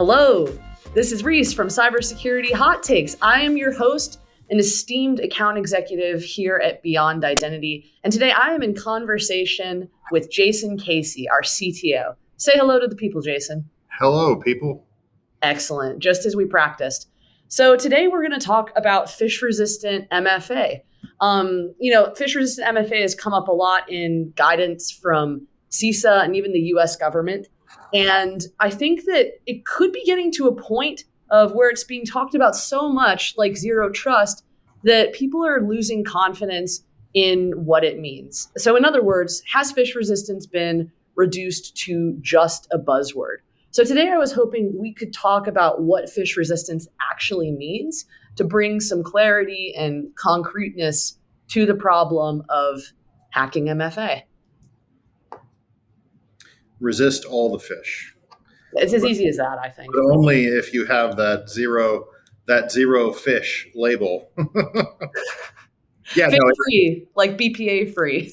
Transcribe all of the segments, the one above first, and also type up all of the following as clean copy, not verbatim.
Hello, this is Reece from Cybersecurity Hot Takes. I am your host, an esteemed account executive here at Beyond Identity. And today I am in conversation with Jasson Casey, our CTO. Say hello to the people, Jasson. Hello, people. Excellent, just as we practiced. So today we're going to talk about Phish-resistant MFA. Phish-resistant MFA has come up a lot in guidance from CISA and even the US government. And I think that it could be getting to a point of where it's being talked about so much like zero trust that people are losing confidence in what it means. So in other words, has phish resistance been reduced to just a buzzword? So today I was hoping we could talk about what phish resistance actually means to bring some clarity and concreteness to the problem of hacking MFA. Resist all the phish. It's as easy as that, I think. But only if you have that zero phish label. Free, like BPA free.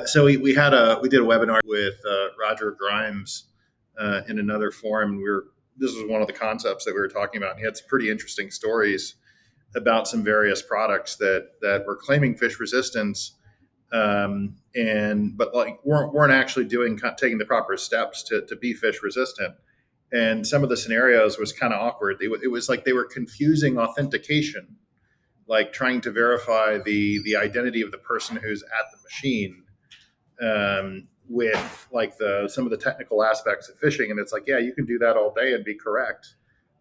So we did a webinar with Roger Grimes in another forum. This was one of the concepts that we were talking about. And he had some pretty interesting stories about some various products that were claiming phish resistance. But weren't actually taking the proper steps to be phish resistant. And some of the scenarios was kind of awkward. It was like they were confusing authentication, like trying to verify the identity of the person who's at the machine with like some of the technical aspects of phishing. And it's like, yeah, you can do that all day and be correct.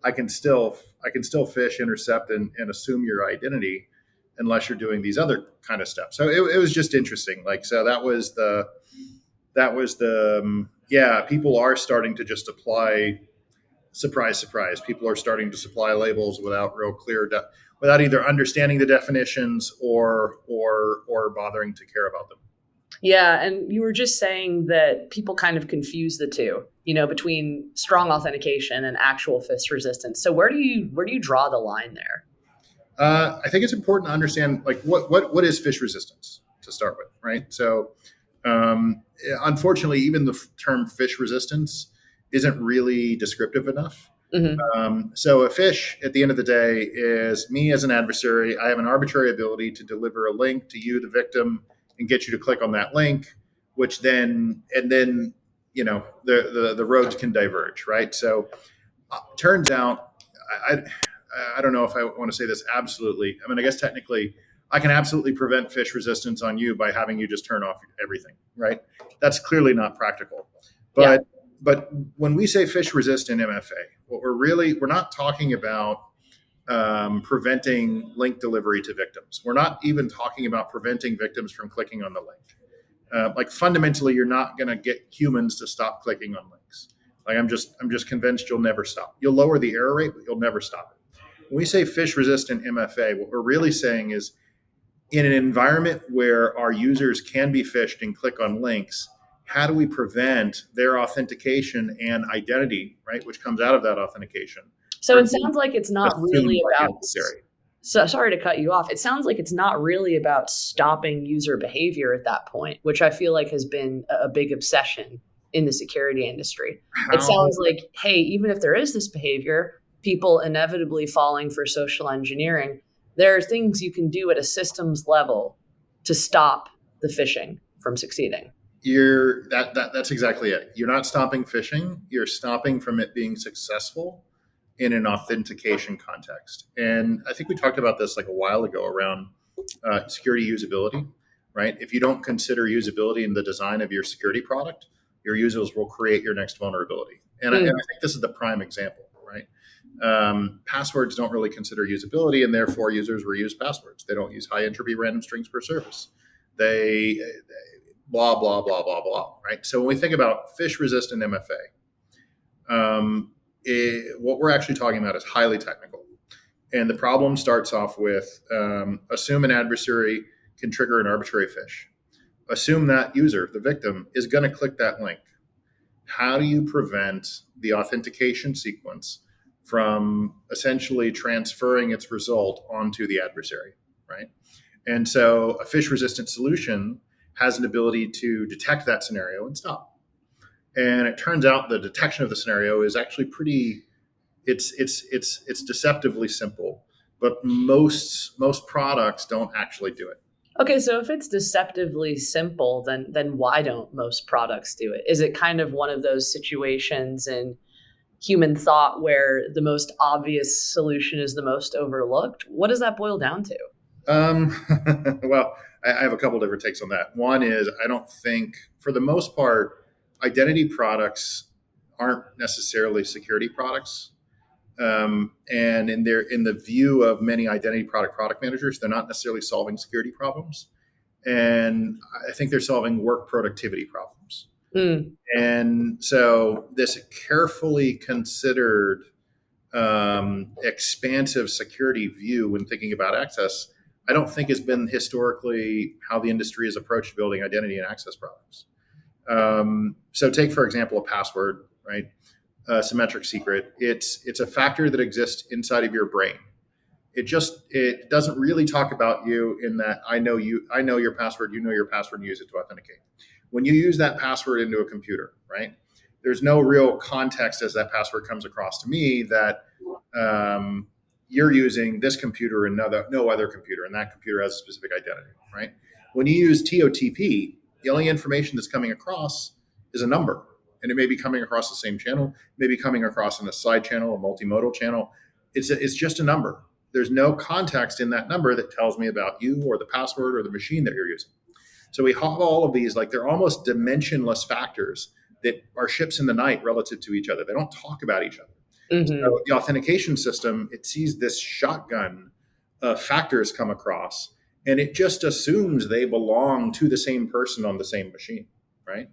I can still phish, intercept, and assume your identity, unless you're doing these other kind of steps. So it was just interesting. People are starting to just apply, surprise. People are starting to supply labels without real clear, without either understanding the definitions or bothering to care about them. Yeah. And you were just saying that people kind of confuse the two, between strong authentication and actual phish resistance. So where do you draw the line there? I think it's important to understand what is phish resistance to start with, right? So, unfortunately, even the term phish resistance isn't really descriptive enough. Mm-hmm. So a phish, at the end of the day, is me as an adversary. I have an arbitrary ability to deliver a link to you, the victim, and get you to click on that link, which then the roads can diverge, right? So, turns out, I don't know if I want to say this absolutely. I mean, I guess technically I can absolutely prevent phish resistance on you by having you just turn off everything, right? That's clearly not practical. But when we say phish resistant MFA, we're not talking about preventing link delivery to victims. We're not even talking about preventing victims from clicking on the link. Fundamentally, you're not going to get humans to stop clicking on links. I'm just convinced you'll never stop. You'll lower the error rate, but you'll never stop it. When we say phish-resistant MFA, what we're really saying is in an environment where our users can be phished and click on links, how do we prevent their authentication and identity, right, which comes out of that authentication? So it sounds like it's not really about – sorry to cut you off. It sounds like it's not really about stopping user behavior at that point, which I feel like has been a big obsession in the security industry. It sounds like, hey, even if there is this behavior, people inevitably falling for social engineering, there are things you can do at a systems level to stop the phishing from succeeding. That's exactly it. You're not stopping phishing. You're stopping from it being successful in an authentication context. And I think we talked about this like a while ago around security usability, right? If you don't consider usability in the design of your security product, your users will create your next vulnerability. And I think this is the prime example, right? Passwords don't really consider usability, and therefore users reuse passwords. They don't use high entropy random strings per service. They blah, blah, blah, blah, blah, right? So when we think about phish-resistant MFA, what we're actually talking about is highly technical. And the problem starts off with assume an adversary can trigger an arbitrary phish. Assume that user, the victim, is going to click that link. How do you prevent the authentication sequence from essentially transferring its result onto the adversary, right? And so a phish-resistant solution has an ability to detect that scenario and stop. And it turns out the detection of the scenario is actually pretty. It's deceptively simple, but most products don't actually do it. Okay, so if it's deceptively simple, then why don't most products do it? Is it kind of one of those situations in human thought where the most obvious solution is the most overlooked? What does that boil down to? Well, I have a couple different takes on that. One is I don't think, for the most part, identity products aren't necessarily security products. And in the view of many identity product managers, they're not necessarily solving security problems, and I think they're solving work productivity problems. And so this carefully considered expansive security view when thinking about access, I don't think has been historically how the industry has approached building identity and access products. So take, for example, a password, right? Symmetric secret. It's a factor that exists inside of your brain. It doesn't really talk about you in that I know your password, you know your password, and use it to authenticate. When you use that password into a computer, right? There's no real context as that password comes across to me that you're using this computer and no other computer, and that computer has a specific identity, right? When you use TOTP, the only information that's coming across is a number, and it may be coming across the same channel, maybe coming across in a side channel, a multimodal channel. It's just a number. There's no context in that number that tells me about you or the password or the machine that you're using. So we have all of these, like they're almost dimensionless factors that are ships in the night relative to each other. They don't talk about each other. So the authentication system, it sees this shotgun of factors come across, and it just assumes they belong to the same person on the same machine, right?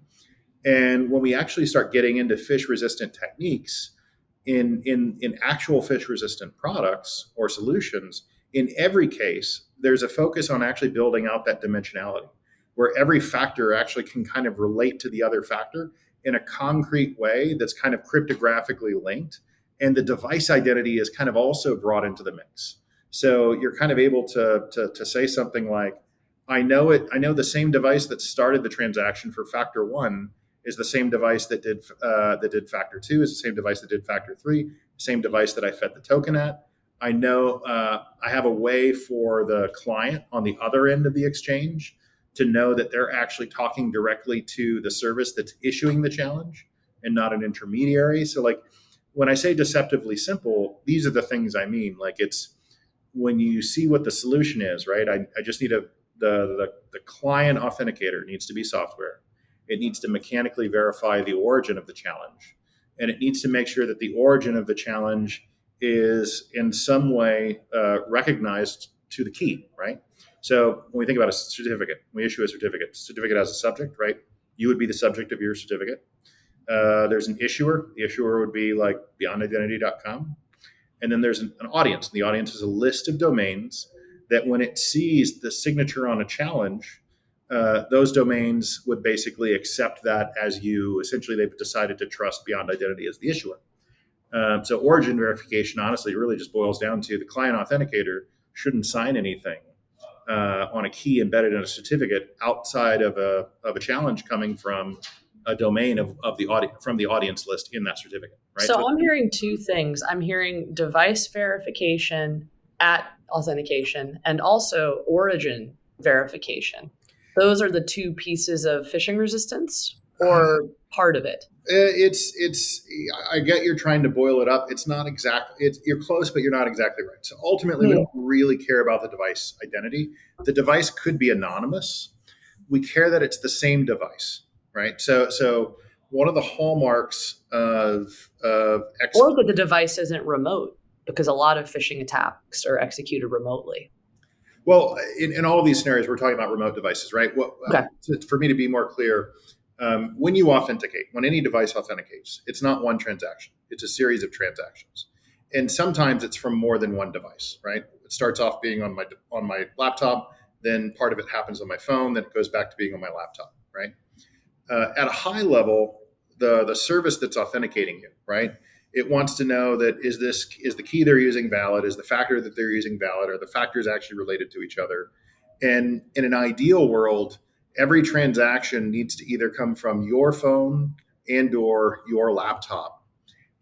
And when we actually start getting into Phish-resistant techniques in actual Phish-resistant products or solutions, in every case, there's a focus on actually building out that dimensionality, where every factor actually can kind of relate to the other factor in a concrete way that's kind of cryptographically linked. And the device identity is kind of also brought into the mix. So you're kind of able to say something like, I know the same device that started the transaction for factor one is the same device that did factor two, is the same device that did factor three, same device that I fed the token at. I know I have a way for the client on the other end of the exchange to know that they're actually talking directly to the service that's issuing the challenge and not an intermediary. So like when I say deceptively simple, these are the things I mean. Like it's when you see what the solution is, right? I just need the client authenticator needs to be software. It needs to mechanically verify the origin of the challenge. And it needs to make sure that the origin of the challenge is in some way recognized to the key, right? So when we think about a certificate, we issue a certificate. Certificate has a subject, right? You would be the subject of your certificate. There's an issuer. The issuer would be like beyondidentity.com. And then there's an audience. The audience is a list of domains that when it sees the signature on a challenge, those domains would basically accept that as you. Essentially, they've decided to trust Beyond Identity as the issuer. So origin verification, honestly, really just boils down to the client authenticator shouldn't sign anything on a key embedded in a certificate outside of a challenge coming from a domain of the audience, from the audience list in that certificate. Right. So I'm hearing two things. I'm hearing device verification at authentication and also origin verification. Those are the two pieces of phishing resistance, or part of it? It's. I get you're trying to boil it up. It's not exactly. You're close, but you're not exactly right. So ultimately, we don't really care about the device identity. The device could be anonymous. We care that it's the same device, right? So one of the hallmarks or that the device isn't remote, because a lot of phishing attacks are executed remotely. Well, in all of these scenarios, we're talking about remote devices, right? Okay. For me to be more clear, when you authenticate, when any device authenticates, it's not one transaction. It's a series of transactions. And sometimes it's from more than one device, right? It starts off being on my laptop, then part of it happens on my phone, then it goes back to being on my laptop, right? At a high level, the service that's authenticating you, right? It wants to know that is the key they're using valid? Is the factor that they're using valid? Are the factors actually related to each other? And in an ideal world, every transaction needs to either come from your phone and or your laptop.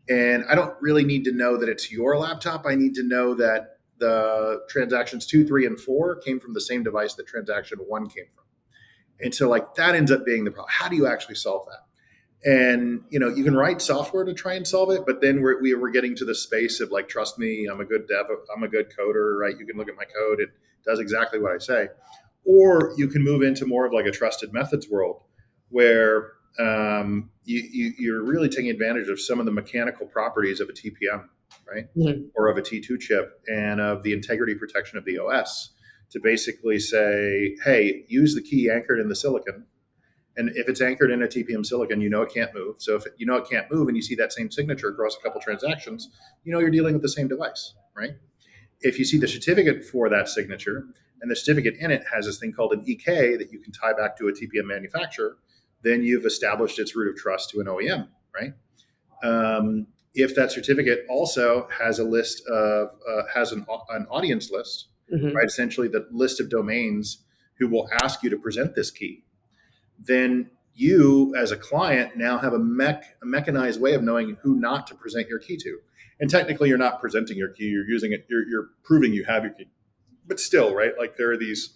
And I don't really need to know that it's your laptop. I need to know that the transactions 2, 3, and 4 came from the same device that transaction 1 came from. And so like that ends up being the problem. How do you actually solve that? And you can write software to try and solve it, but then we're getting to the space of like, trust me, I'm a good dev, I'm a good coder, right? You can look at my code; it does exactly what I say. Or you can move into more of like a trusted methods world, where you're really taking advantage of some of the mechanical properties of a TPM, right, or of a T2 chip, and of the integrity protection of the OS, to basically say, hey, use the key anchored in the silicon. And if it's anchored in a TPM silicon, it can't move. So if it can't move and you see that same signature across a couple transactions, you're dealing with the same device, right? If you see the certificate for that signature, and the certificate in it has this thing called an EK that you can tie back to a TPM manufacturer, then you've established its root of trust to an OEM, right? If that certificate also has a list of has an audience list, right? Essentially, the list of domains who will ask you to present this key, then you, as a client, now have a mechanized way of knowing who not to present your key to. And technically, you're not presenting your key; you're using it. You're proving you have your key. But still, right? Like there are these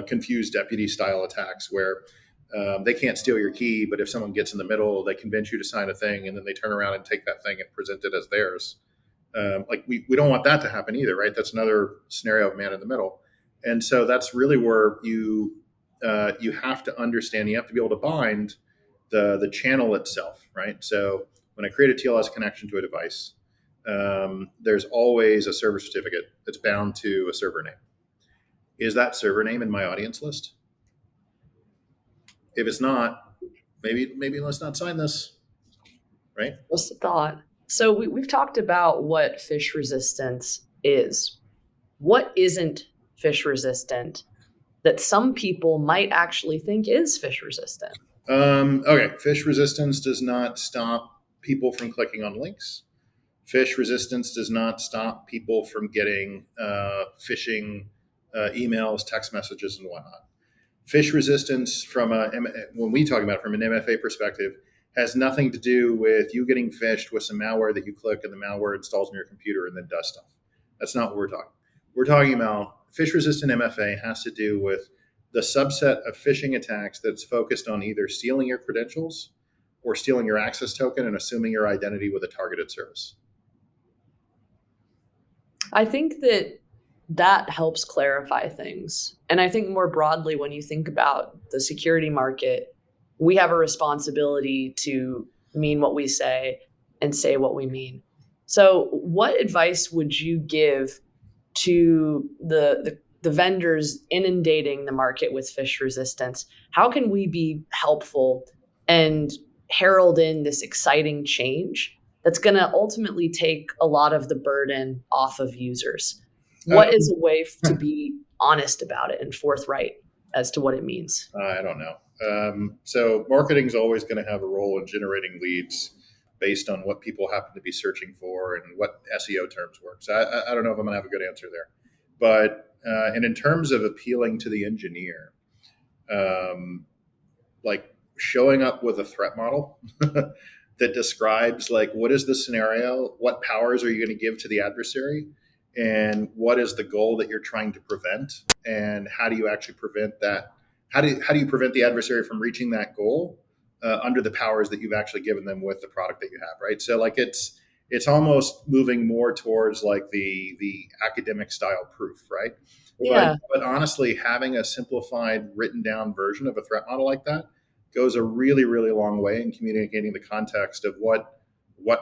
confused deputy style attacks where they can't steal your key, but if someone gets in the middle, they convince you to sign a thing, and then they turn around and take that thing and present it as theirs. Like we don't want that to happen either, right? That's another scenario of man in the middle. And so that's really where you have to understand. You have to be able to bind the channel itself, right? So when I create a TLS connection to a device, there's always a server certificate that's bound to a server name. Is that server name in my audience list? If it's not, maybe let's not sign this, right? Just a thought. So we've talked about what phish resistance is. What isn't phish resistant that some people might actually think is phish resistant? Okay, phish resistance does not stop people from clicking on links. Phish resistance does not stop people from getting phishing emails, text messages, and whatnot. Phish resistance, when we talk about it from an MFA perspective, has nothing to do with you getting phished with some malware that you click and the malware installs on your computer and then does stuff. That's not what we're talking. We're talking about phish-resistant MFA has to do with the subset of phishing attacks that's focused on either stealing your credentials or stealing your access token and assuming your identity with a targeted service. I think that helps clarify things. And I think more broadly, when you think about the security market, we have a responsibility to mean what we say and say what we mean. So what advice would you give to the vendors inundating the market with phish resistance? How can we be helpful and herald in this exciting change that's going to ultimately take a lot of the burden off of users? What is a way to be honest about it and forthright as to what it means? I don't know. So marketing is always going to have a role in generating leads based on what people happen to be searching for and what SEO terms work. So I don't know if I'm going to have a good answer there. But and in terms of appealing to the engineer, like showing up with a threat model that describes like what is the scenario, what powers are you going to give to the adversary, and what is the goal that you're trying to prevent, and how do you actually prevent that? How do you prevent the adversary from reaching that goal under the powers that you've actually given them with the product that you have, right? So like it's almost moving more towards like the academic style proof, right? Yeah. But honestly, having a simplified written down version of a threat model like that goes a really, really long way in communicating the context of what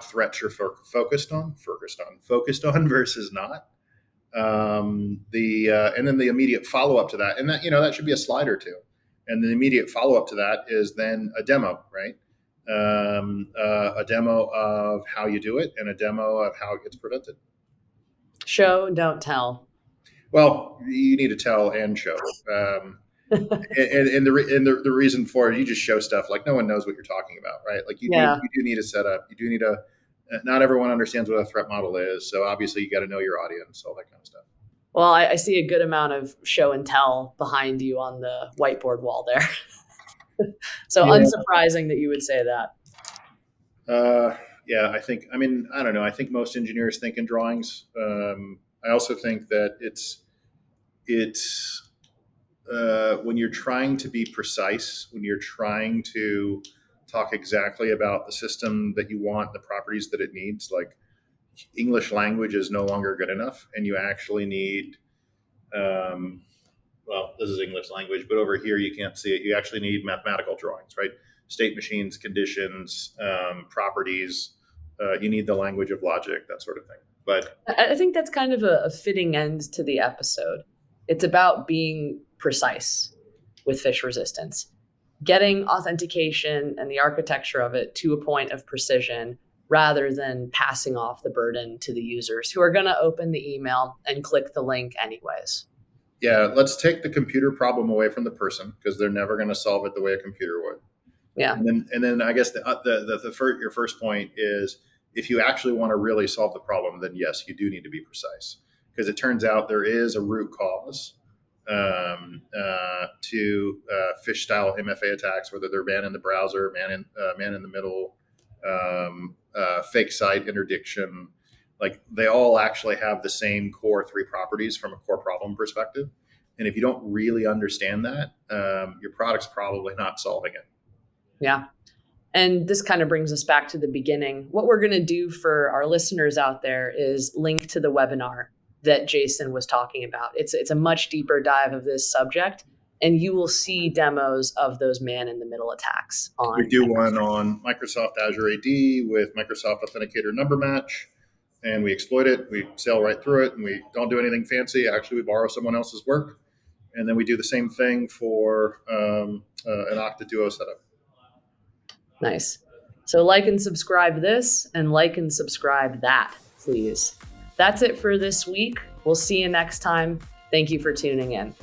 threats you're focused on versus not. And then the immediate follow up to that, and that should be a slide or two. And the immediate follow up to that is then a demo, right? A demo of how you do it and a demo of how it gets prevented. Show, don't tell. Well, you need to tell and show. And the reason for it, you just show stuff like no one knows what you're talking about, right? Like you do need a setup. You do need not everyone understands what a threat model is. So obviously you got to know your audience, all that kind of stuff. Well, I see a good amount of show and tell behind you on the whiteboard wall there. So unsurprising that you would say that. Yeah, I don't know. I think most engineers think in drawings. I also think that it's when you're trying to be precise, when you're trying to talk exactly about the system that you want, the properties that it needs, like English language is no longer good enough, and you actually need, well, this is English language, but over here you can't see it. You actually need mathematical drawings, right? State machines, conditions, properties. You need the language of logic, that sort of thing. But I think that's kind of a fitting end to the episode. It's about being precise with phish resistance, getting authentication and the architecture of it to a point of precision rather than passing off the burden to the users who are going to open the email and click the link anyways. Yeah, let's take the computer problem away from the person, because they're never going to solve it the way a computer would. Yeah. And then I guess your first point is, if you actually want to really solve the problem, then yes, you do need to be precise, because it turns out there is a root cause to phish-style MFA attacks, whether they're man in the browser, man in the middle, fake site interdiction. Like, they all actually have the same core 3 properties from a core problem perspective. And if you don't really understand that, your product's probably not solving it. Yeah. And this kind of brings us back to the beginning. What we're going to do for our listeners out there is link to the webinar that Jasson was talking about. It's a much deeper dive of this subject, and you will see demos of those man-in-the-middle attacks. We do one on Microsoft Azure AD with Microsoft Authenticator number match, and we exploit it. We sail right through it, and we don't do anything fancy. Actually, we borrow someone else's work, and then we do the same thing for an Okta Duo setup. Nice. So like and subscribe this, and like and subscribe that, please. That's it for this week. We'll see you next time. Thank you for tuning in.